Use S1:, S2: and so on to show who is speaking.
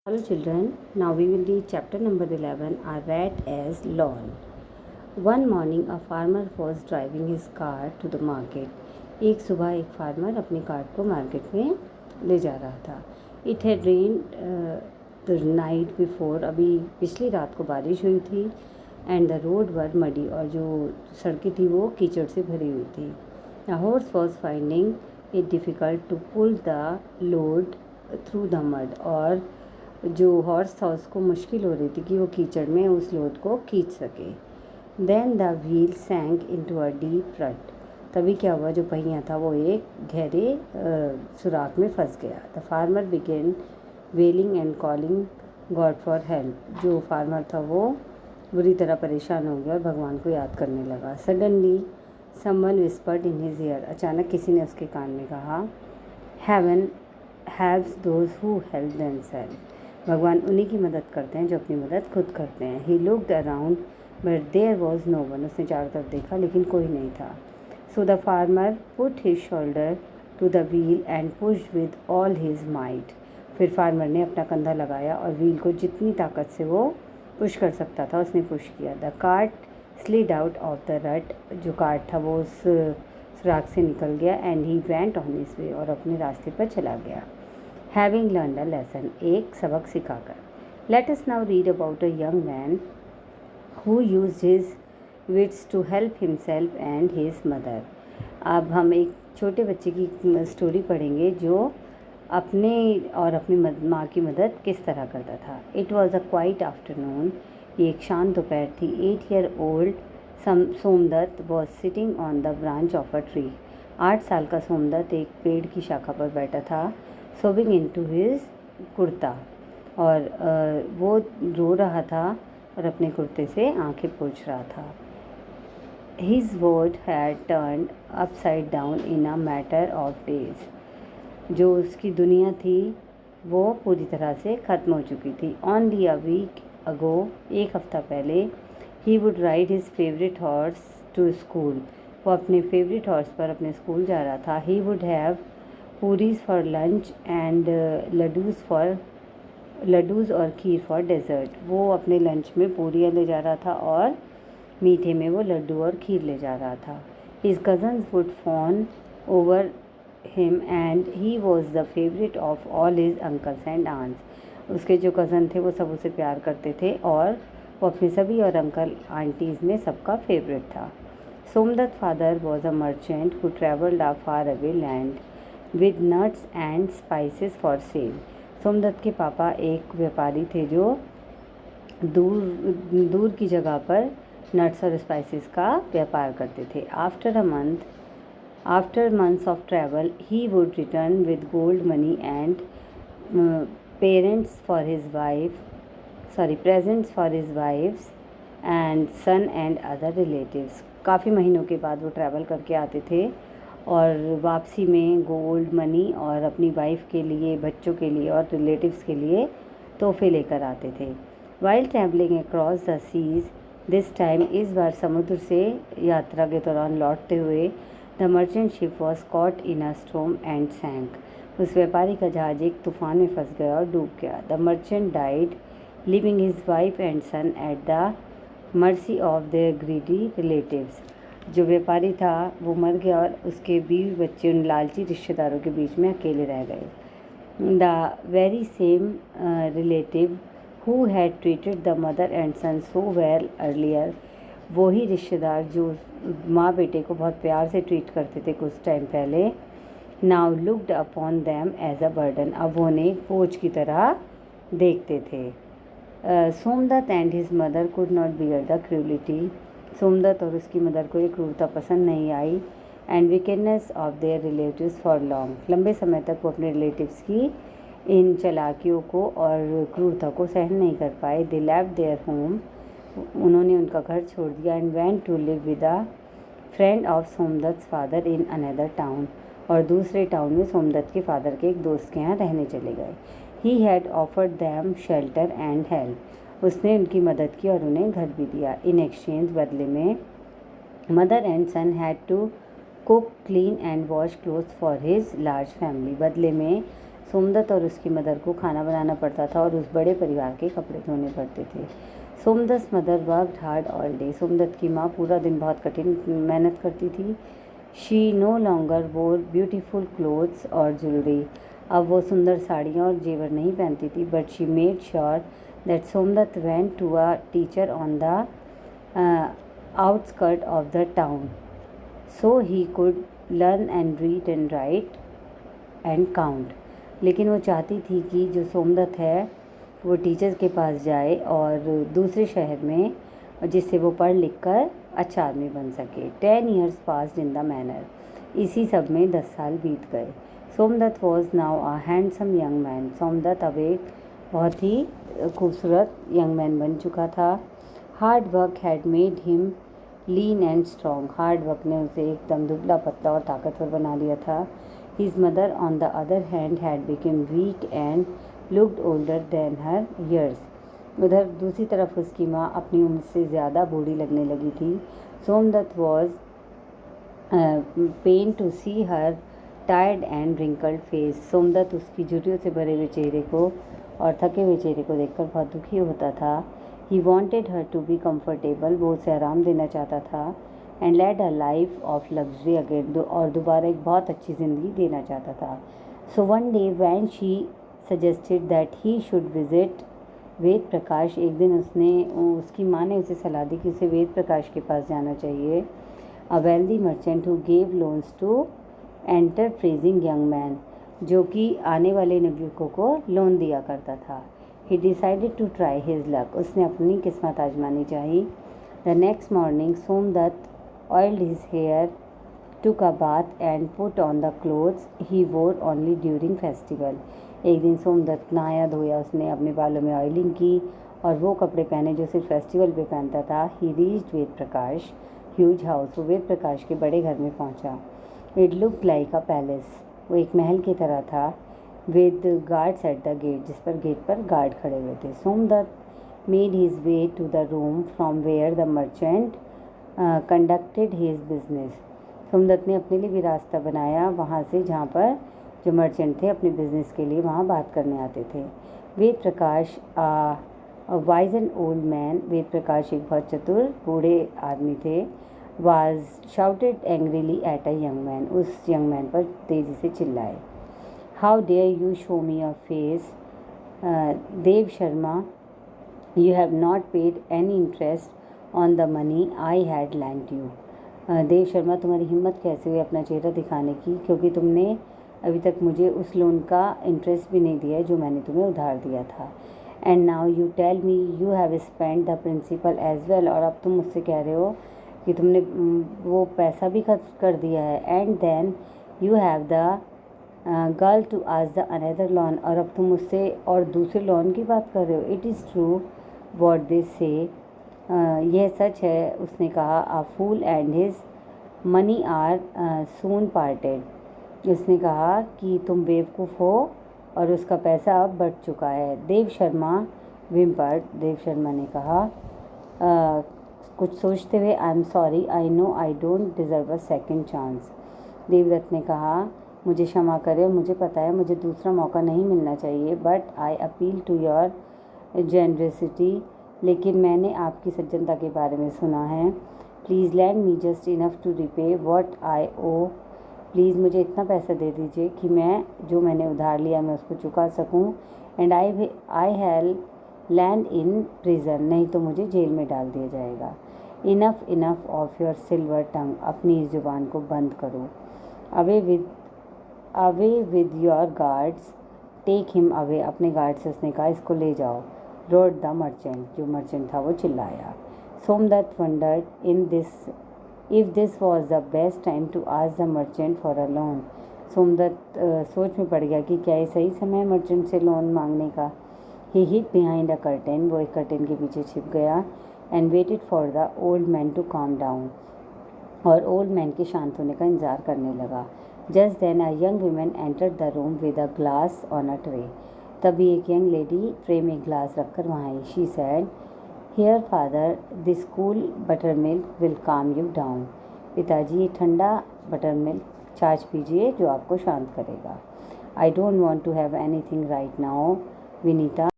S1: Hello children, now we will read chapter number 11, A Rat as Lawn. One morning a farmer was driving his car to the market. एक सुबह एक farmer अपनी car को market में ले जा रहा था. It had rained the night before. अभी पिछली रात को बारिश हुई थी. And the road were muddy. और जो सड़कें थी वो कीचड़ से भरी हुई थी. The horse was finding it difficult to pull the load through the mud. और जो हॉर्स था उसको मुश्किल हो रही थी कि वो कीचड़ में उस लोड को खींच सके. Then the wheel sank into a deep rut. तभी क्या हुआ, जो पहिया था वो एक गहरे सुराख में फंस गया. The farmer began wailing and calling God for help. जो फार्मर था वो बुरी तरह परेशान हो गया और भगवान को याद करने लगा. Suddenly someone whispered in his ear. अचानक किसी ने उसके कान में कहा, heaven helps those who help themselves. भगवान उन्हीं की मदद करते हैं जो अपनी मदद खुद करते हैं. He looked around but there was no one. उसने चारों तरफ देखा लेकिन कोई नहीं था. So the farmer put his shoulder to the wheel and pushed with all his might. फिर फार्मर ने अपना कंधा लगाया और व्हील को जितनी ताकत से वो पुश कर सकता था उसने पुश किया. The cart slid out of the रट. जो कार्ट था वो उस सुराख से निकल गया. And he went on his way. और अपने रास्ते पर चला गया. Having learned a lesson, एक सबक सिखाकर. Let us now read about a young man who used his wits to help himself and his mother. अब हम एक छोटे बच्चे की स्टोरी पढ़ेंगे जो अपने और अपनी माँ की मदद किस तरह करता था. It was a quiet afternoon. ये एक शांत दोपहर थी. 8-year-old Somdatt was sitting on the branch of a tree. 8 साल का सोमदत्त एक पेड़ की शाखा पर बैठा था. सोबिंग इनटू हिज कुर्ता. और वो रो रहा था और अपने कुर्ते से आंखें पोंछ रहा था. His world had turned upside down in a matter of days. जो उसकी दुनिया थी वो पूरी तरह से ख़त्म हो चुकी थी. ओनली अ वीक अगो, एक हफ़्ता पहले, he would ride his favourite horse to school. वो अपने फेवरेट हॉर्स पर अपने स्कूल जा रहा था. He would have puris for lunch and laddoos और खीर फॉर डेजर्ट. वो अपने लंच में पूरियाँ ले जा रहा था और मीठे में वो लड्डू और खीर ले जा रहा था. His cousins would fawn over him and he was the favourite of all his uncles and aunts. उसके जो कज़न थे वो सब उसे प्यार करते थे और वो अपने सभी और अंकल आंटीज़ में सबका फेवरेट था. Somdatt father was a merchant who travelled a far away land with nuts and spices for sale. Somdatt के पापा एक व्यापारी थे जो दूर की जगह पर नट्स और स्पाइसेस का व्यापार करते थे. After months of travel he would return with gold money and presents for his wife's and son and other relatives. काफ़ी महीनों के बाद वो ट्रैवल करके आते थे और वापसी में गोल्ड मनी और अपनी वाइफ के लिए, बच्चों के लिए और रिलेटिव्स के लिए तोहफे लेकर आते थे. While travelling across the seas this time, इस बार समुद्र से यात्रा के दौरान लौटते हुए, the merchant ship was caught in a storm and sank. उस व्यापारी का जहाज एक तूफान में फंस गया और डूब गया. The merchant died leaving his wife and son at the mercy of their greedy relatives. जो व्यापारी था वो मर गया और उसके बीवी बच्चे उन लालची रिश्तेदारों के बीच में अकेले रह गए. The very same relative who had treated the mother and son so well earlier. वही रिश्तेदार जो माँ बेटे को बहुत प्यार से ट्रीट करते थे कुछ टाइम पहले, now looked upon them as a burden. अब वो उन्हें बोझ की तरह देखते थे. Somdatt and his mother could not bear the cruelty. Somdatt और उसकी मदर को ये क्रूरता पसंद नहीं आई. And wickedness of their relatives for long. लंबे समय तक वो अपने रिलेटिव्स की इन चालाकियों को और क्रूरता को सहन नहीं कर पाए. They left their home. उन्होंने उनका घर छोड़ दिया. And went to live with a friend of Somdatt father in another town. और दूसरे टाउन में सोमदत्त के फादर के एक दोस्त के यहाँ रहने चले गए. He had offered them shelter and help. उसने उनकी मदद की और उन्हें घर भी दिया. इन एक्सचेंज, बदले में, mother and son had to cook, clean and wash clothes for his large family. बदले में सोमदत्त और उसकी मदर को खाना बनाना पड़ता था और उस बड़े परिवार के कपड़े धोने पड़ते थे। Somdatt mother worked hard all day. Somdatt की माँ पूरा दिन बहुत कठिन मेहनत करती थी। She no longer wore beautiful clothes और ज्वेलरी। अब वो सुंदर साड़ियाँ और जेवर नहीं पहनती थी, but she made sure that Somdatt went to a teacher on the outskirt of the town so he could learn and read and write and count. लेकिन वो चाहती थी कि जो सोमदत्त है वो टीचर्स के पास जाए और दूसरे शहर में, जिससे वो पढ़ लिख कर अच्छा आदमी बन सके। 10 years passed in the manner। इसी सब में 10 साल बीत गए। Somdatt was now a handsome young man. Somdatt अब एक बहुत ही खूबसूरत यंग मैन बन चुका था। Hard work had made him lean and strong. Hard work ने उसे एकदम दुबला पतला और ताकतवर बना दिया था। His mother on the other hand had become weak and looked older than her years। उधर दूसरी तरफ उसकी माँ अपनी उम्र से ज़्यादा बूढ़ी लगने लगी थी। Somdatt was pained to see her tired and wrinkled face। Somdatt उसकी झुर्रियों से भरे हुए चेहरे को और थके हुए चेहरे को देखकर बहुत दुखी होता था। He wanted her to be comfortable। वो उसे आराम देना चाहता था। And led a life of luxury again. और दोबारा एक बहुत अच्छी ज़िंदगी देना चाहता था। So one day when she suggested that he should visit Ved Prakash. एक दिन उसकी माँ ने उसे सलाह दी कि उसे वेद प्रकाश के पास जाना चाहिए। A wealthy merchant who gave loans to enterprising young man, जो कि आने वाले नवयुवकों को लोन दिया करता था। He decided to try his luck. उसने अपनी किस्मत आजमानी चाहिए। The next morning Somdatt oiled his hair, took a bath and put on the clothes he wore only during festival। एक दिन सोमदत्त नहाया धोया, उसने अपने बालों में ऑयलिंग की और वो कपड़े पहने जो सिर्फ फेस्टिवल पे पहनता था। He reached Ved Prakash huge house. वो वेद प्रकाश के बड़े घर में पहुंचा। It looked like a palace. वो एक महल की तरह था। With guards at the gate, जिस पर गेट पर गार्ड खड़े हुए थे। Somdatt made his way to the room from where the merchant conducted his business. Somdatt ने अपने लिए भी रास्ता बनाया वहाँ से जहाँ पर जो मर्चेंट थे अपने बिजनेस के लिए वहाँ बात करने आते थे। Ved Prakash wise and old man. Ved Prakash एक बहुत चतुर बूढ़े आदमी थे। Was shouted angrily at a young man. उस यंग मैन पर तेज़ी से चिल्लाए। How dare you show me your face Dev Sharma, you have not paid any interest on the money I had lent you. Dev Sharma, तुम्हारी हिम्मत कैसे हुई अपना चेहरा दिखाने की, क्योंकि तुमने अभी तक मुझे उस लोन का इंटरेस्ट भी नहीं दिया है जो मैंने तुम्हें उधार दिया था। And now you tell me you have spend the principal as well. और अब तुम मुझसे कह रहे हो कि तुमने वो पैसा भी खर्च कर दिया है। And then you have the girl to ask the another loan. और अब तुम मुझसे और दूसरे लोन की बात कर रहे हो। It is true what they say. यह सच है, उसने कहा। A fool and his money are soon parted. उसने कहा कि तुम बेवकूफ़ हो और उसका पैसा अब बढ़ चुका है। देव शर्मा विम्पर्ड। देव शर्मा ने कहा कुछ सोचते हुए, I am sorry, I know I don't deserve a second chance. Devdatt ने कहा मुझे क्षमा करें, मुझे पता है मुझे दूसरा मौका नहीं मिलना चाहिए, but I appeal to your generosity. लेकिन मैंने आपकी सज्जनता के बारे में सुना है। Please lend me just enough to repay what I owe. Please मुझे इतना पैसा दे दीजिए कि मैं जो मैंने उधार लिया मैं उसको चुका सकूं। And I shall land in prison. नहीं तो मुझे जेल में डाल दिया जाएगा। Enough enough of your silver tongue. अपनी इस ज़ुबान को बंद करो। Away with your guards, take him away. अपने गार्ड से उसने कहा इसको ले जाओ। Roared the merchant. जो मर्चेंट था वो चिल्लाया। Somdatt wondered in this if this was the best time to ask the merchant for a loan. Somdatt सोच में पड़ गया कि क्या ये सही समय है मर्चेंट से लोन मांगने का। He hid behind a curtain. वो एक कर्टेन के पीछे छिप गया। And waited for the old man to calm down. और ओल्ड मैन के शांत होने का इंतजार करने लगा। Just then a young woman entered the room with a glass on a tray. तभी एक यंग लेडी ट्रे में ग्लास रखकर वहाँ आई। She said, here father, this cool buttermilk will calm you down. पिताजी, ये ठंडा बटर मिल्क छाछ पीजिए जो आपको शांत करेगा। I don't want to have anything right now, Vinita.